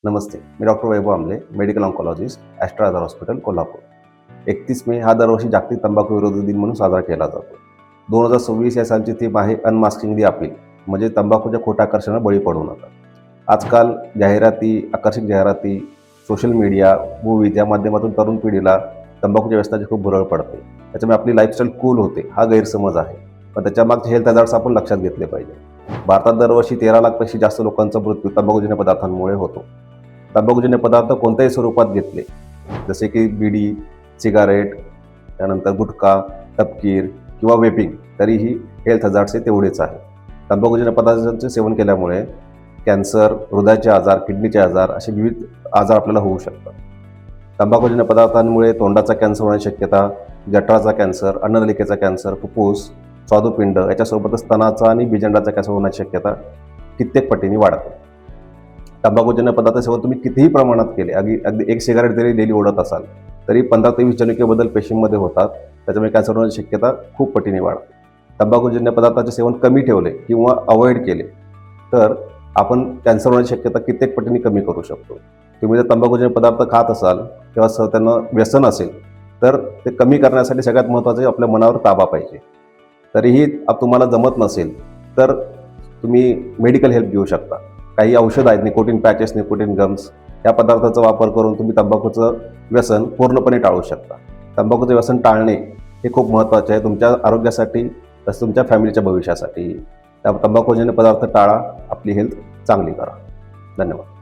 नमस्ते, मी doctor वैभव आमले, medical oncologist, ॲस्ट्रा आझार hospital, Kolhapur. 31 मे हा दरवर्षी जागतिक तंबाखू विरोधी दिन म्हणून साजरा केला जातो. 2026 या सालची थीम आहे अनमास्किंग दी अपील, म्हणजे तंबाखूच्या खोट्या आकर्षणाला बळी पडू नका. आजकाल जाहिराती, आकर्षक जाहिराती, सोशल मीडिया, मूव्हीज या माध्यमातून तरुण पिढीला तंबाखूच्या व्यसनाची खूप भुरळ पडते. त्याच्यामुळे आपली लाईफस्टाईल कूल होते, हा गैरसमज आहे. पण त्याच्यामागचे हेल्थ हॅझार्ड्स आपण लक्षात घेतले पाहिजे. भारतात दरवर्षी 13 लाखपेक्षा जास्त लोकांचा मृत्यू तंबाखूजन्य पदार्थांमुळे होतो. तंबाखूजन्य पदार्थ कोणत्याही स्वरूपात घेतले, जसे की बिडी, सिगारेट, त्यानंतर गुटखा, तपकीर किंवा वेपिंग, तरीही हेल्थ हॅझार्ड्स हे तेवढेच आहे. तंबाखूजन्य पदार्थांचे सेवन केल्यामुळे कॅन्सर, हृदयाचे आजार, किडनीचे आजार असे विविध आजार आपल्याला होऊ शकतात. तंबाखूजन्य पदार्थांमुळे तोंडाचा कॅन्सर होण्याची शक्यता, जठराचा कॅन्सर, अन्ननलिकेचा कॅन्सर, फुफ्फुस, स्वादुपिंड याच्यासोबतच स्तनाचा आणि बीजंडाचा कॅन्सर होण्याची शक्यता कित्येक पटीने वाढते. तंबाखूजन्य पदार्थ सेवन तुम्ही कितीही प्रमाणात केले, अगदी एक सिगारेट जरी डेली ओढत असाल तरी 15 ते 20 जनुकीय बदल पेशींमध्ये होतात. त्याच्यामुळे कॅन्सर होण्याची शक्यता खूप पटीने वाढते. तंबाखूजन्य पदार्थाचे सेवन कमी ठेवले किंवा अवॉइड केले तर आपण कॅन्सर होण्याची शक्यता कित्येक पटीने कमी करू शकतो. तुम्ही जर तंबाखूजन्य पदार्थ खात असाल किंवा त्यांना व्यसन असेल तर ते कमी करण्यासाठी सगळ्यात महत्त्वाचे आपल्या मनावर ताबा पाहिजे. तरीही तुम्हाला जमत नसेल तर तुम्ही मेडिकल हेल्प घेऊ शकता. काही औषध आहेत, निकोटीन पॅचेस, निकोटीन गम्स, या पदार्थाचा वापर करून तुम्ही तंबाखूचं व्यसन पूर्णपणे टाळू शकता. तंबाखूचं व्यसन टाळणे हे खूप महत्त्वाचे आहे तुमच्या आरोग्यासाठी, तसं तुमच्या फॅमिलीच्या भविष्यासाठी. त्या तंबाखूजन्य पदार्थ टाळा, आपली हेल्थ चांगली करा. धन्यवाद.